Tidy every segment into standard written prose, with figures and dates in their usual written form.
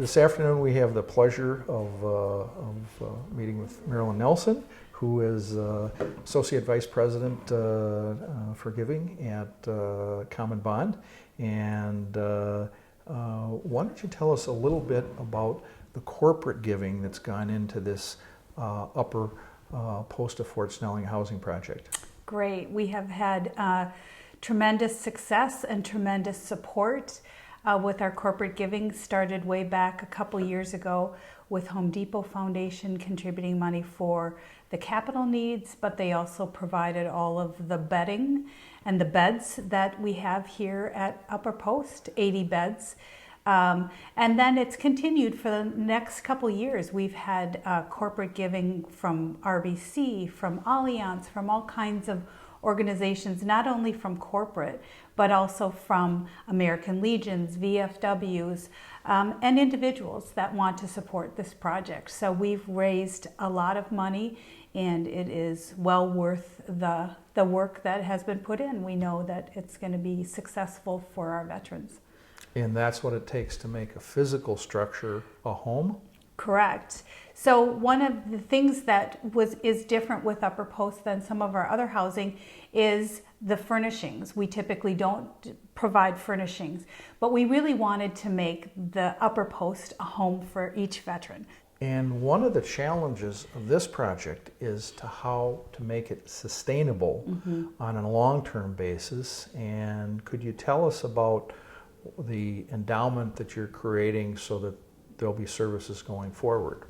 This afternoon we have the pleasure of meeting with Marilyn Nelson, who is Associate Vice President for Giving at Common Bond. And why don't you tell us a little bit about the corporate giving that's gone into this upper post of Fort Snelling housing project? Great. We have had tremendous success and tremendous support with our corporate giving. Started way back a couple years ago with Home Depot Foundation contributing money for the capital needs, but they also provided all of the bedding and the beds that we have here at Upper Post, 80 beds. And then it's continued for the next couple years. We've had corporate giving from RBC, from Allianz, from all kinds of organizations, not only from corporate, but also from American Legions, VFWs, and individuals that want to support this project. So we've raised a lot of money, and it is well worth the work that has been put in. We know that it's going to be successful for our veterans. And that's what it takes to make a physical structure a home? Correct. So one of the things that is different with Upper Post than some of our other housing is the furnishings. We typically don't provide furnishings, but we really wanted to make the Upper Post a home for each veteran. And one of the challenges of this project is how to make it sustainable on a long-term basis. And could you tell us about the endowment that you're creating so that there'll be services going forward?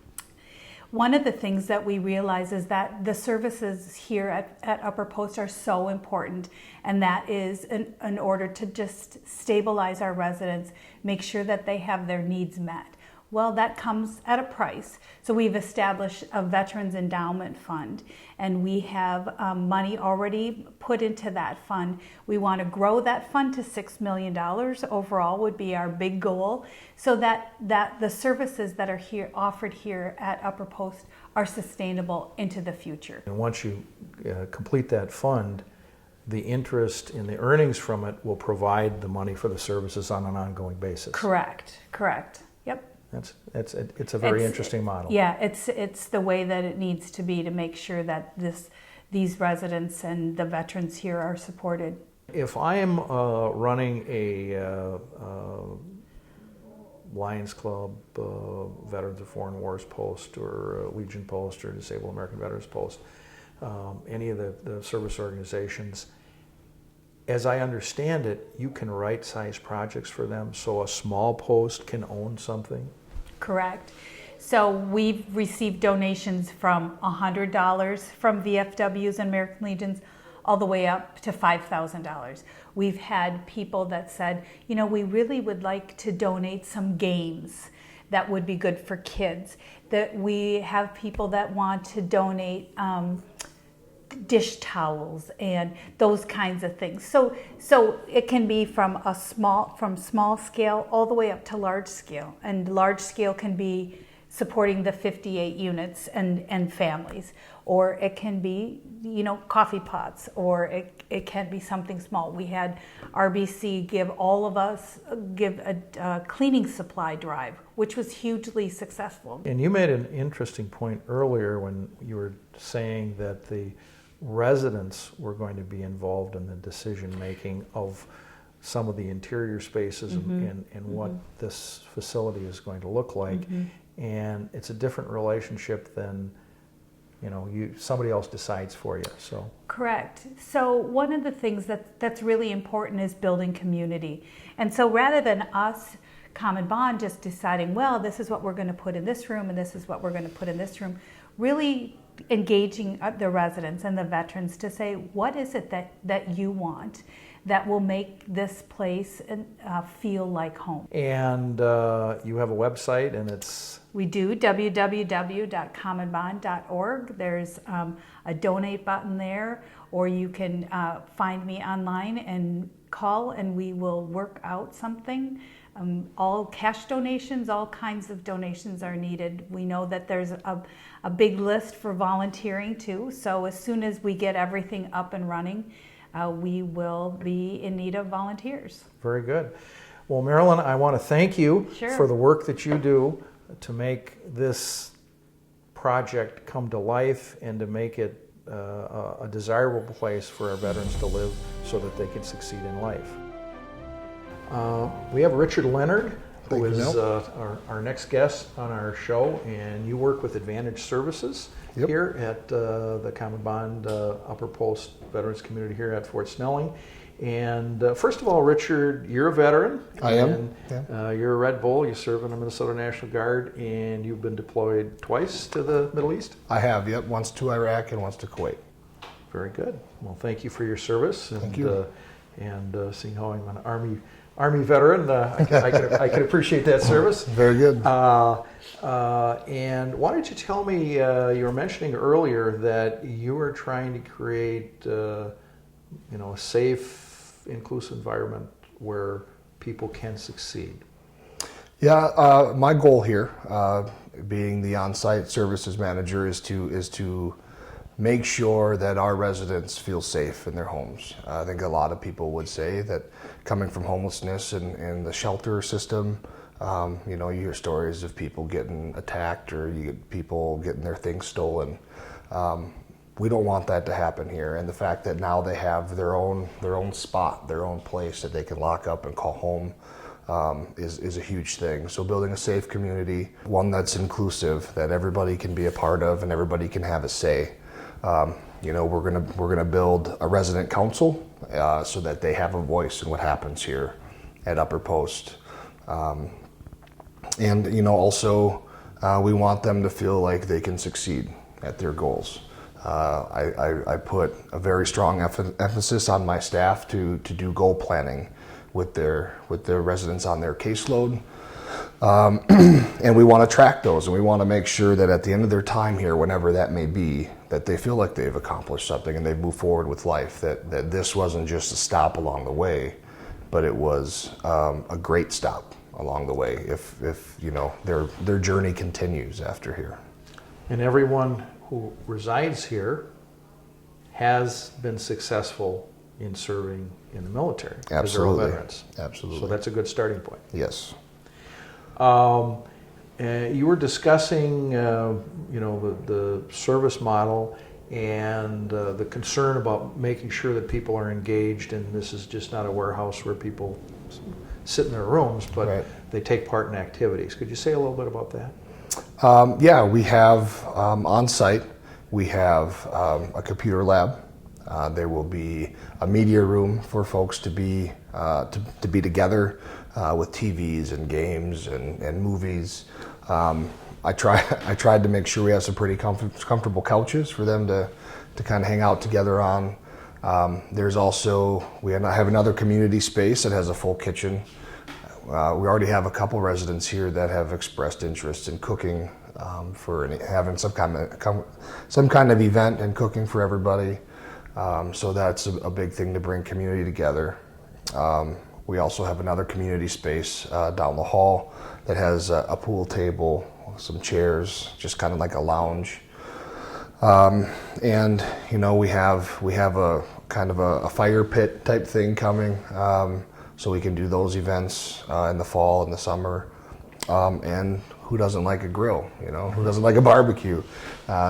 One of the things that we realize is that the services here at Upper Post are so important, and that is in order to just stabilize our residents, make sure that they have their needs met. Well, that comes at a price. So we've established a Veterans Endowment Fund, and we have money already put into that fund. We want to grow that fund to $6 million overall would be our big goal, so that the services that are here offered here at Upper Post are sustainable into the future. And once you complete that fund, the interest in the earnings from it will provide the money for the services on an ongoing basis. Correct. Yep. It's a very interesting model. Yeah, it's the way that it needs to be to make sure that these residents and the veterans here are supported. If I am running a Lions Club, Veterans of Foreign Wars Post, or Legion Post, or Disabled American Veterans Post, any of the service organizations, as I understand it, you can right-size projects for them, so a small post can own something? Correct. So we've received donations from $100 from VFWs and American Legions all the way up to $5,000. We've had people that said, we really would like to donate some games that would be good for kids. That we have people that want to donate dish towels and those kinds of things. So it can be from small scale all the way up to large scale, and large scale can be supporting the 58 units and families, or it can be coffee pots, or it can be something small. We had RBC give a cleaning supply drive, which was hugely successful. And you made an interesting point earlier when you were saying that the residents were going to be involved in the decision-making of some of the interior spaces and what this facility is going to look like. And it's a different relationship than, somebody else decides for you. So correct. So one of the things that's really important is building community. And so rather than us, Common Bond, just deciding, well, this is what we're going to put in this room and this is what we're going to put in this room, really engaging the residents and the veterans to say, what is it that you want that will make this place feel like home? And you have a website, and it's... We do, www.commonbond.org. There's a donate button there, or you can find me online and call, and we will work out something. All cash donations, all kinds of donations are needed. We know that there's a big list for volunteering too, so as soon as we get everything up and running, we will be in need of volunteers. Very good. Well, Marilyn, I want to thank you Sure. for the work that you do to make this project come to life and to make it a desirable place for our veterans to live so that they can succeed in life. We have Richard Leonard, who is our next guest on our show, and you work with Advantage Services here at the Common Bond Upper Post Veterans Community here at Fort Snelling. And first of all, Richard, you're a veteran. I am. You're a Red Bull. You serve in the Minnesota National Guard, and you've been deployed twice to the Middle East? I have, yep. Once to Iraq and once to Kuwait. Very good. Well, thank you for your service. And, thank you. And seeing how I'm an Army veteran, I can appreciate that service. Very good. And why don't you tell me, you were mentioning earlier that you were trying to create a safe, inclusive environment where people can succeed. Yeah, my goal here, being the on-site services manager, is to make sure that our residents feel safe in their homes. I think a lot of people would say that coming from homelessness and the shelter system, you hear stories of people getting attacked or you get people getting their things stolen. We don't want that to happen here, and the fact that now they have their own spot, their own place that they can lock up and call home is a huge thing. So building a safe community, one that's inclusive, that everybody can be a part of and everybody can have a say. We're gonna build a resident council so that they have a voice in what happens here at Upper Post, and also we want them to feel like they can succeed at their goals. I put a very strong emphasis on my staff to do goal planning with their residents on their caseload. And we want to track those, and we want to make sure that at the end of their time here, whenever that may be, that they feel like they've accomplished something and they've moved forward with life, that this wasn't just a stop along the way, but it was a great stop along the way if their journey continues after here. And everyone who resides here has been successful in serving in the military. Absolutely. They're all veterans. Absolutely. So that's a good starting point. Yes. You were discussing, the service model and the concern about making sure that people are engaged, and this is just not a warehouse where people sit in their rooms, but right. They take part in activities. Could you say a little bit about that? We have on site, we have a computer lab. There will be a media room for folks to be together with TVs and games and movies. I tried to make sure we have some pretty comfortable couches for them to kind of hang out together on. There's also, we have another community space that has a full kitchen. We already have a couple residents here that have expressed interest in cooking for having some kind of event and cooking for everybody. So that's a big thing to bring community together. We also have another community space down the hall that has a pool table, some chairs, just kind of like a lounge. And we have a kind of a fire pit type thing coming. So we can do those events in the fall and the summer. And who doesn't like a grill, who doesn't like a barbecue?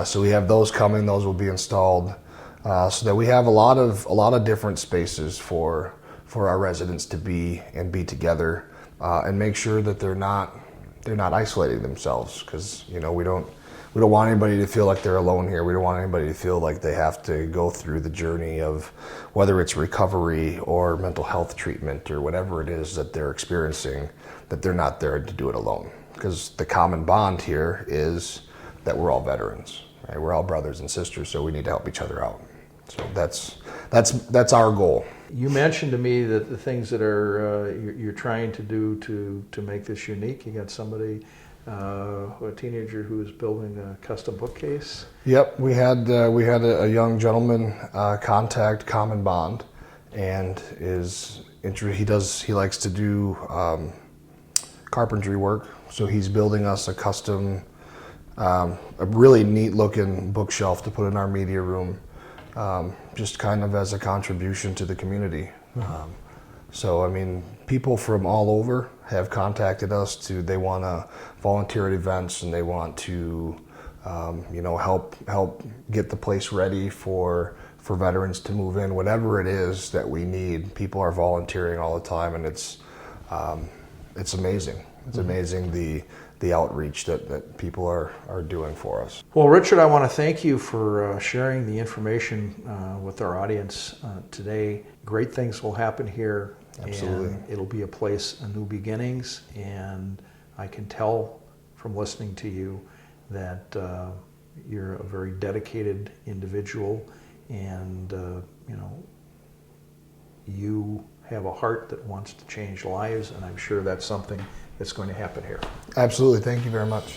So we have those coming, those will be installed. So that we have a lot of different spaces for our residents to be together and make sure that they're not isolating themselves, because we don't want anybody to feel like they're alone here. We don't want anybody to feel like they have to go through the journey of whether it's recovery or mental health treatment or whatever it is that they're experiencing, that they're not there to do it alone. Because the common bond here is that we're all veterans, right? We're all brothers and sisters, so we need to help each other out. So that's our goal. You mentioned to me that the things that are you're trying to do to make this unique. You got somebody, a teenager who is building a custom bookcase. Yep, we had a young gentleman contact Common Bond, and he likes to do carpentry work. So he's building us a custom, a really neat looking bookshelf to put in our media room. Just kind of as a contribution to the community. So, I mean, people from all over have contacted us they want to volunteer at events, and they want to, help get the place ready for veterans to move in. Whatever it is that we need, people are volunteering all the time, and it's amazing. It's amazing the outreach that people are doing for us. Well, Richard, I want to thank you for sharing the information with our audience today. Great things will happen here. Absolutely. And it'll be a place of new beginnings, and I can tell from listening to you that you're a very dedicated individual, and you have a heart that wants to change lives, and I'm sure that's something that's going to happen here. Absolutely. Thank you very much.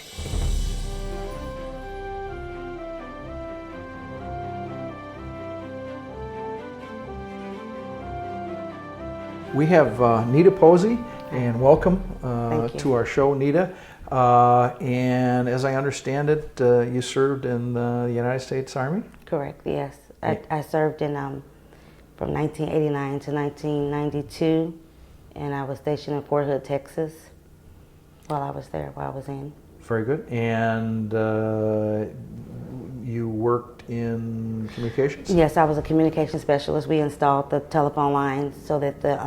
We have Nita Posey, and welcome Thank you. to our show, Nita. And as I understand it, you served in the United States Army? Correct, yes. I served in from 1989 to 1992, and I was stationed in Fort Hood, Texas, while I was in. Very good. And you worked in communications? Yes, I was a communication specialist. We installed the telephone lines so that the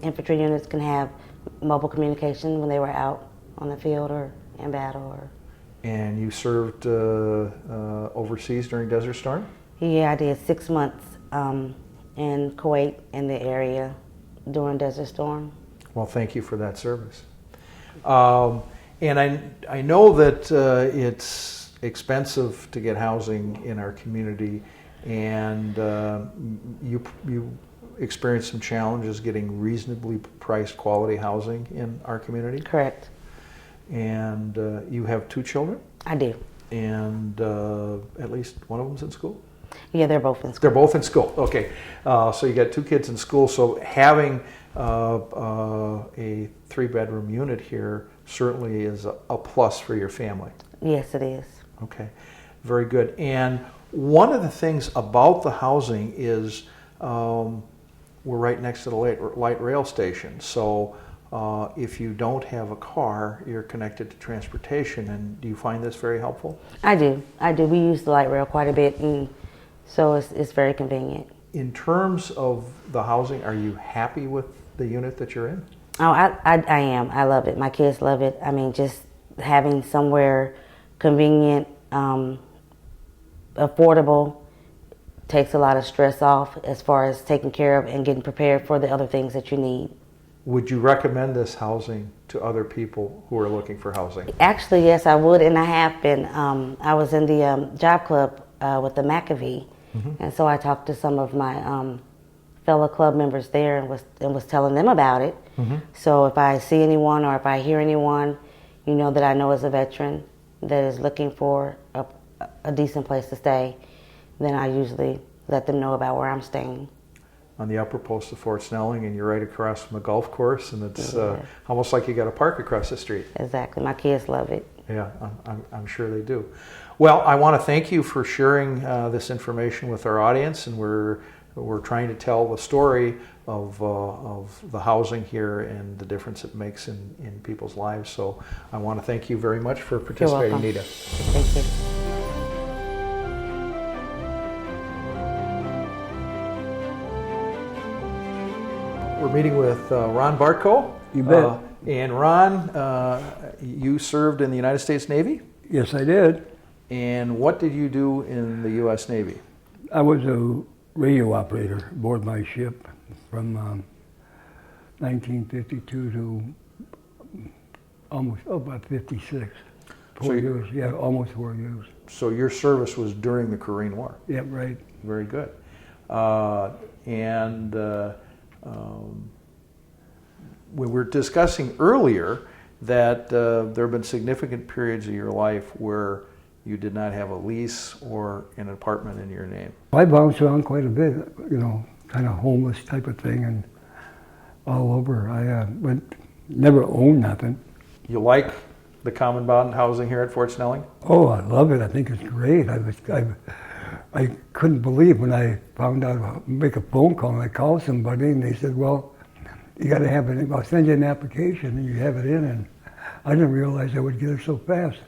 infantry units can have mobile communication when they were out on the field or in battle. And you served overseas during Desert Storm? Yeah, I did 6 months in Kuwait, in the area, during Desert Storm. Well, thank you for that service. And I know that it's expensive to get housing in our community, and you experienced some challenges getting reasonably priced quality housing in our community. Correct. And you have 2 children? I do. And at least one of them's in school? Yeah, they're both in school. They're both in school. Okay. So you got 2 kids in school. So having a 3-bedroom unit here certainly is a plus for your family. Yes, it is. Okay. Very good. And one of the things about the housing is we're right next to the light rail station. So if you don't have a car, you're connected to transportation. And do you find this very helpful? I do. We use the light rail quite a bit, and so it's very convenient. In terms of the housing, are you happy with the unit that you're in? Oh, I am. I love it. My kids love it. I mean, just having somewhere convenient, affordable, takes a lot of stress off as far as taking care of and getting prepared for the other things that you need. Would you recommend this housing to other people who are looking for housing? Actually, yes, I would, and I have been. I was in the job club with the McAfee, and so I talked to some of my fellow club members there and was telling them about it. So if I see anyone or if I hear anyone, that I know is a veteran that is looking for a decent place to stay, then I usually let them know about where I'm staying. On the upper post of Fort Snelling, and you're right across from a golf course, and it's almost like you got a park across the street. Exactly. My kids love it. Yeah, I'm sure they do. Well, I want to thank you for sharing this information with our audience, and we're trying to tell the story of the housing here and the difference it makes in people's lives. So I want to thank you very much for participating, Nita. Thank you. We're meeting with Ron Bartko. You bet. And Ron, you served in the United States Navy? Yes, I did. And what did you do in the U.S. Navy? I was a radio operator aboard my ship from 1952 to almost about 56. 4 years, yeah, almost 4 years. So your service was during the Korean War? Yeah, right. Very good. We were discussing earlier that there have been significant periods of your life where you did not have a lease or an apartment in your name. I bounced around quite a bit, kind of homeless type of thing, and all over. But never owned nothing. You like the common bond housing here at Fort Snelling? Oh, I love it. I think it's great. I couldn't believe when I found out, make a phone call, and I called somebody, and they said, well, you got to have it. I'll send you an application and you have it in, and I didn't realize I would get it so fast.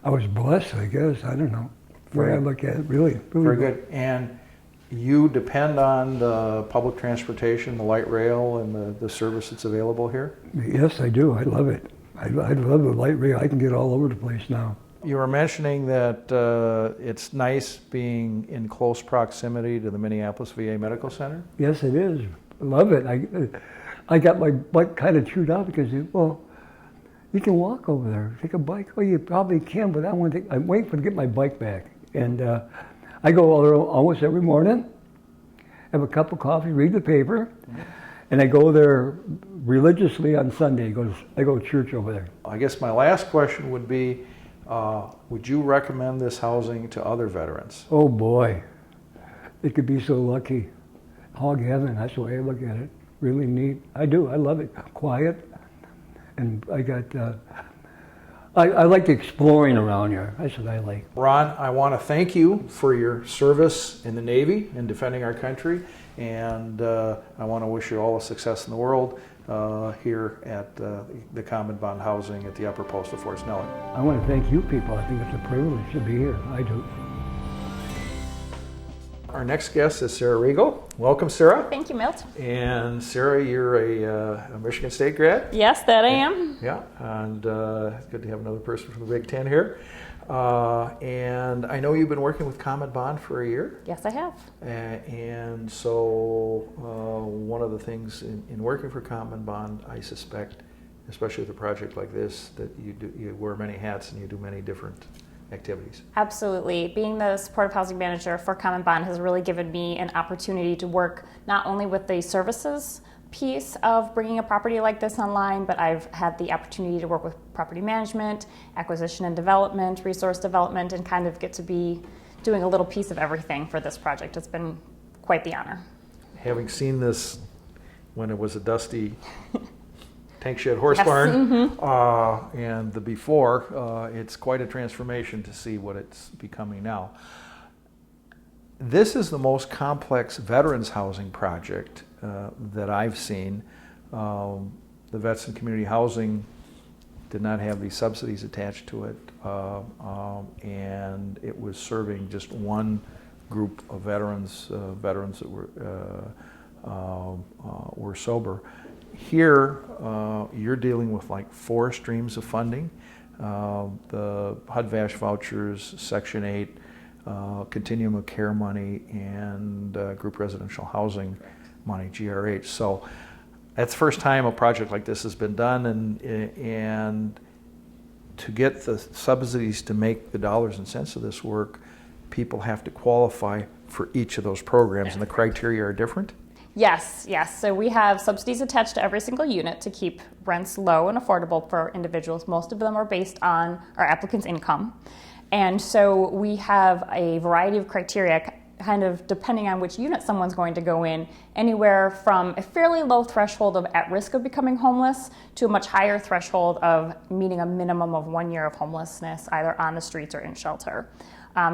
I was blessed, I guess. I don't know. The way I look at it, really. Very good. And you depend on the public transportation, the light rail, and the service that's available here? Yes, I do. I love it. I love the light rail. I can get all over the place now. You were mentioning that it's nice being in close proximity to the Minneapolis VA Medical Center? Yes, it is. I love it. I got my butt kind of chewed out because, well, you can walk over there, take a bike. Well, you probably can, but I'm waiting to get my bike back. And I go over there almost every morning, have a cup of coffee, read the paper, and I go there religiously on Sunday. I go to church over there. I guess my last question would be, would you recommend this housing to other veterans? Oh boy, they could be so lucky. Hog heaven, that's the way I look at it. Really neat. I do, I love it. Quiet. And I like the exploring around here. That's what I like. Ron, I want to thank you for your service in the Navy and defending our country. And I want to wish you all the success in the world here at the Common Bond Housing at the Upper Post of Fort Snelling. I want to thank you people. I think it's a privilege to be here. I do. Our next guest is Sarah Regal. Welcome, Sarah. Thank you, Milt. And Sarah, you're a Michigan State grad? Yes, that I am. Yeah, and it's good to have another person from the Big Ten here. And I know you've been working with Common Bond for a year. Yes, I have. And so one of the things in working for Common Bond, I suspect, especially with a project like this, that you wear many hats and you do many different activities. Absolutely. Being the supportive housing manager for Common Bond has really given me an opportunity to work not only with the services piece of bringing a property like this online, but I've had the opportunity to work with property management, acquisition and development, resource development, and kind of get to be doing a little piece of everything for this project. It's been quite the honor. Having seen this when it was a dusty tank shed horse barn, and the before, it's quite a transformation to see what it's becoming now. This is the most complex veterans housing project that I've seen. The Vets and Community Housing did not have these subsidies attached to it, and it was serving just one group of veterans that were sober. Here, you're dealing with like 4 streams of funding: the HUD-VASH vouchers, Section 8, Continuum of Care money, and Group Residential Housing money, GRH. So that's the first time a project like this has been done, and to get the subsidies to make the dollars and cents of this work, people have to qualify for each of those programs, and the criteria are different? Yes. So we have subsidies attached to every single unit to keep rents low and affordable for individuals. Most of them are based on our applicant's income. And so we have a variety of criteria, kind of depending on which unit someone's going to go in, anywhere from a fairly low threshold of at risk of becoming homeless to a much higher threshold of meeting a minimum of 1 year of homelessness, either on the streets or in shelter.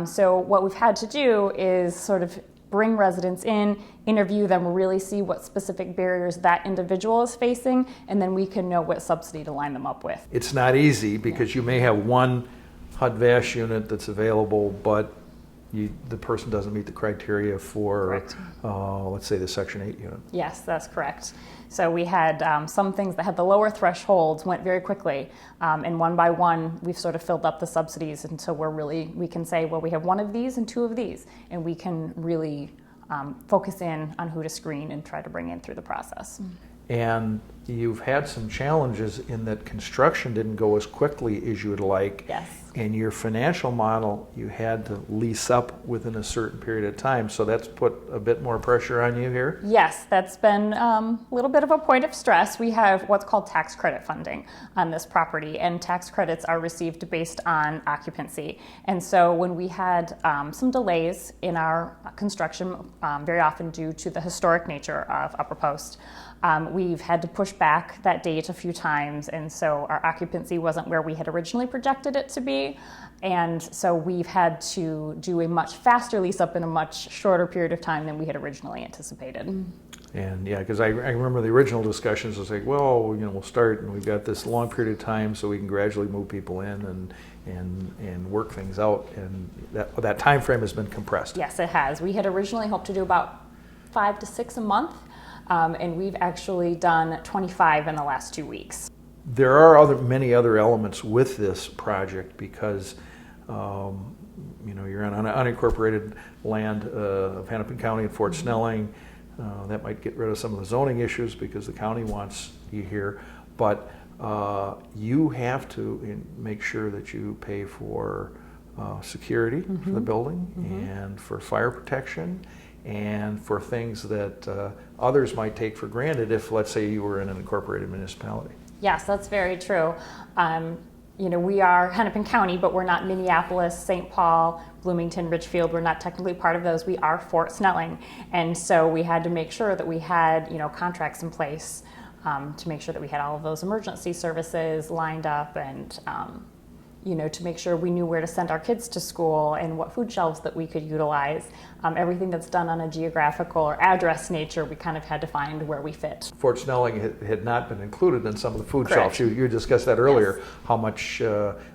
So what we've had to do is sort of bring residents in, interview them, really see what specific barriers that individual is facing, and then we can know what subsidy to line them up with. It's not easy because you may have one HUD-VASH unit that's available, but the person doesn't meet the criteria for, let's say, the Section 8 unit. Yes, that's correct. So we had some things that had the lower thresholds went very quickly, and one by one we've sort of filled up the subsidies until we can say, well, we have 1 of these and 2 of these, and we can really focus in on who to screen and try to bring in through the process. And you've had some challenges in that construction didn't go as quickly as you would like. Yes. And your financial model, you had to lease up within a certain period of time. So that's put a bit more pressure on you here? Yes, that's been a little bit of a point of stress. We have what's called tax credit funding on this property, and tax credits are received based on occupancy. And so when we had some delays in our construction, very often due to the historic nature of Upper Post, we've had to push back that date a few times, and so our occupancy wasn't where we had originally projected it to be. And so we've had to do a much faster lease up in a much shorter period of time than we had originally anticipated. And yeah, because I remember the original discussions was like, well, we'll start and we've got this long period of time so we can gradually move people in and work things out. And that time frame has been compressed. Yes, it has. We had originally hoped to do about 5 to 6 a month, and we've actually done 25 in the last 2 weeks. There are many other elements with this project because you're on unincorporated land of Hennepin County and Fort Snelling. That might get rid of some of the zoning issues because the county wants you here, but you have to make sure that you pay for security for the building and for fire protection and for things that others might take for granted if, let's say, you were in an incorporated municipality. Yes, that's very true. We are Hennepin County, but we're not Minneapolis, St. Paul, Bloomington, Richfield. We're not technically part of those. We are Fort Snelling. And so we had to make sure that we had, contracts in place to make sure that we had all of those emergency services lined up and, to make sure we knew where to send our kids to school and what food shelves that we could utilize. Everything that's done on a geographical or address nature, we kind of had to find where we fit. Fort Snelling had not been included in some of the food Correct. shelves. You discussed that earlier, Yes. how much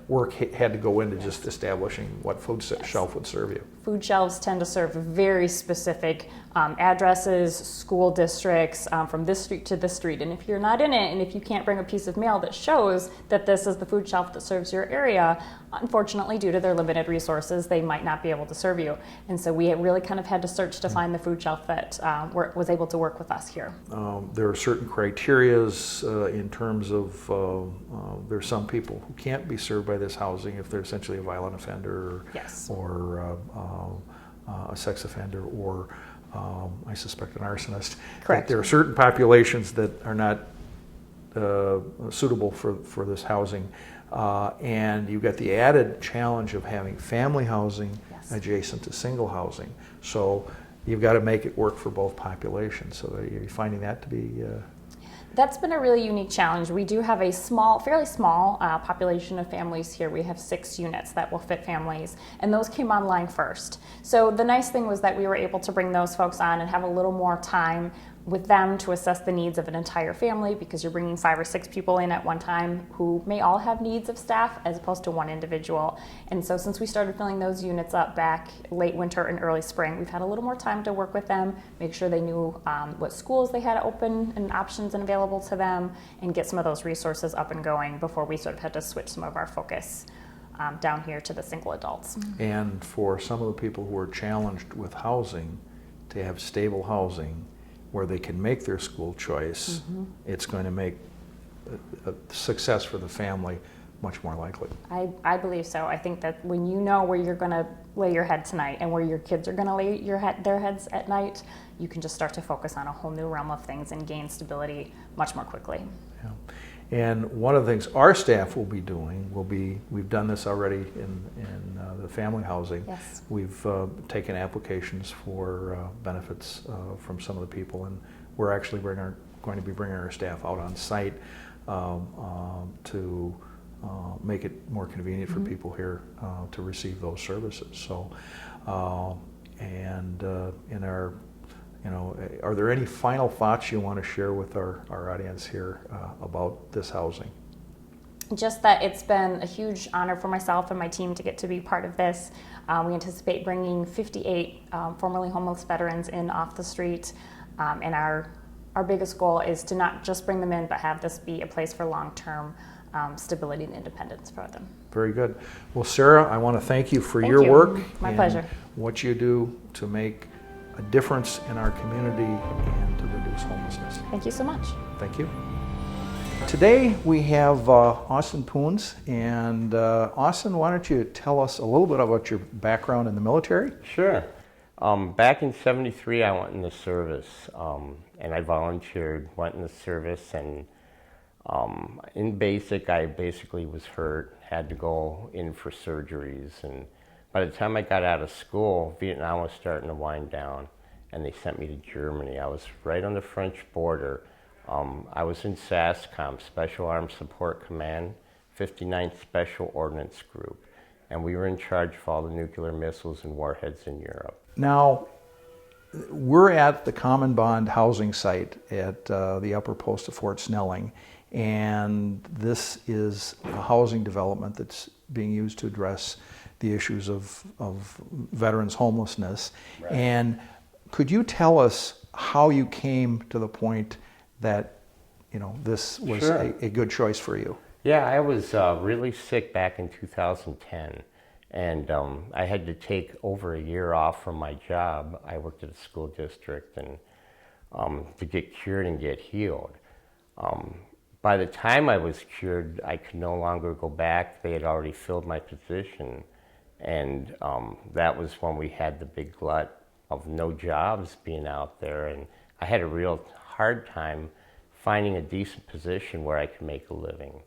work had to go into just establishing what food shelf would serve you. Food shelves tend to serve very specific addresses, school districts, from this street to this street. And if you're not in it, and if you can't bring a piece of mail that shows that this is the food shelf that serves your area, unfortunately, due to their limited resources, they might not be able to serve you. And so we really kind of had to search to find the food shelf that was able to work with us here. There are certain criterias in terms of there's some people who can't be served by this housing if they're essentially a violent offender Yes. or a sex offender or I suspect an arsonist. Correct. There are certain populations that are not suitable for this housing. And you've got the added challenge of having family housing Yes. adjacent to single housing. So you've got to make it work for both populations. So are you finding that to be... That's been a really unique challenge. We do have a fairly small population of families here. We have 6 units that will fit families, and those came online first. So the nice thing was that we were able to bring those folks on and have a little more time with them to assess the needs of an entire family, because you're bringing 5 or 6 people in at one time who may all have needs of staff as opposed to one individual. And so since we started filling those units up back late winter and early spring, we've had a little more time to work with them, make sure they knew what schools they had open and options and available to them, and get some of those resources up and going before we sort of had to switch some of our focus down here to the single adults. And for some of the people who are challenged with housing, to have stable housing where they can make their school choice, it's going to make a success for the family much more likely. I believe so. I think that when you know where you're going to lay your head tonight and where your kids are going to lay their heads at night, you can just start to focus on a whole new realm of things and gain stability much more quickly. Yeah. And one of the things our staff will be doing we've done this already in the family housing. Yes. We've taken applications for benefits from some of the people, and we're actually going to be bringing our staff out on site to make it more convenient for people here to receive those services. So, in our are there any final thoughts you want to share with our audience here about this housing? Just that it's been a huge honor for myself and my team to get to be part of this. We anticipate bringing 58 formerly homeless veterans in off the street, and our biggest goal is to not just bring them in, but have this be a place for long-term stability and independence for them. Very good. Well, Sarah, I want to thank you for Thank your you. work. My and pleasure. What you do to make a difference in our community and to reduce homelessness. Thank you so much. Thank you. Today we have Austin Poons, and Austin, why don't you tell us a little bit about your background in the military? Sure. Back in '73, I went in the service, and I volunteered, went in the service, and in basic, I basically was hurt, had to go in for surgeries, and by the time I got out of school, Vietnam was starting to wind down, and they sent me to Germany. I was right on the French border I was in SASCOM, Special Armed Support Command, 59th Special Ordnance Group, and we were in charge of all the nuclear missiles and warheads in Europe. Now, we're at the Common Bond housing site at the upper post of Fort Snelling, and this is a housing development that's being used to address the issues of veterans' homelessness. Right. And could you tell us how you came to the point that, you know, this was Sure. a good choice for you? Yeah, I was really sick back in 2010, and I had to take over a year off from my job. I worked at a school district, and to get cured and get healed. By the time I was cured, I could no longer go back. They had already filled my position, and that was when we had the big glut of no jobs being out there, and I had a real hard time finding a decent position where I could make a living.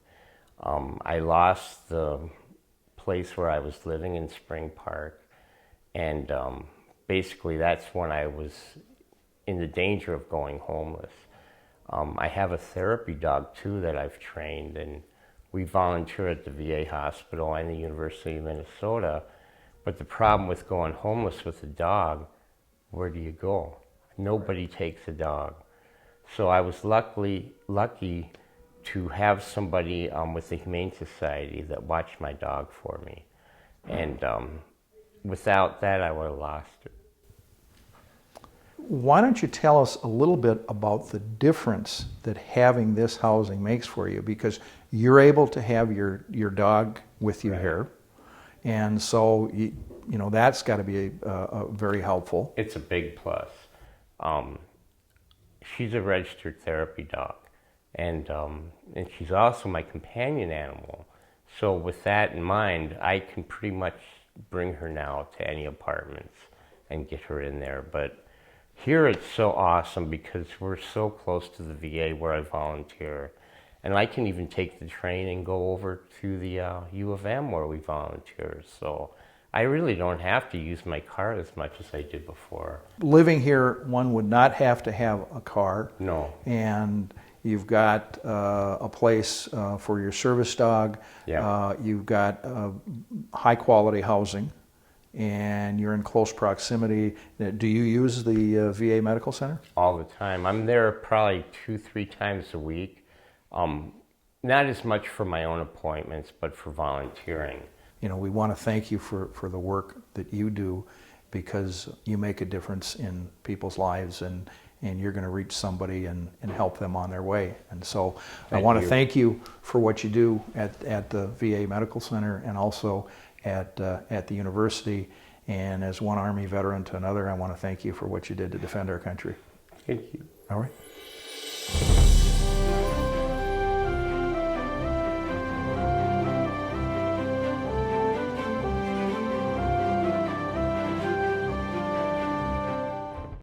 I lost the place where I was living in Spring Park, and basically that's when I was in the danger of going homeless. I have a therapy dog too that I've trained, and we volunteer at the VA hospital and the University of Minnesota. But the problem with going homeless with a dog, where do you go? Nobody takes a dog. So I was lucky to have somebody with the Humane Society that watched my dog for me. And without that, I would have lost it. Why don't you tell us a little bit about the difference that having this housing makes for you? Because you're able to have your dog with you here, and so you know that's got to be very helpful. It's a big plus. She's a registered therapy dog, and she's also my companion animal. So with that in mind, I can pretty much bring her now to any apartments and get her in there. But here it's so awesome because we're so close to the VA where I volunteer. And I can even take the train and go over to the U of M where we volunteer. So I really don't have to use my car as much as I did before. Living here, one would not have to have a car. No. And you've got a place for your service dog. Yeah. You've got high quality housing, and you're in close proximity. Do you use the VA Medical Center? All the time. I'm there probably 2-3 times a week. Not as much for my own appointments, but for volunteering. You know, we want to thank you for the work that you do, because you make a difference in people's lives, and you're going to reach somebody and help them on their way. And so I want to thank you for what you do at the VA Medical Center and also at the university. And as one Army veteran to another, I want to thank you for what you did to defend our country. Thank you. All right.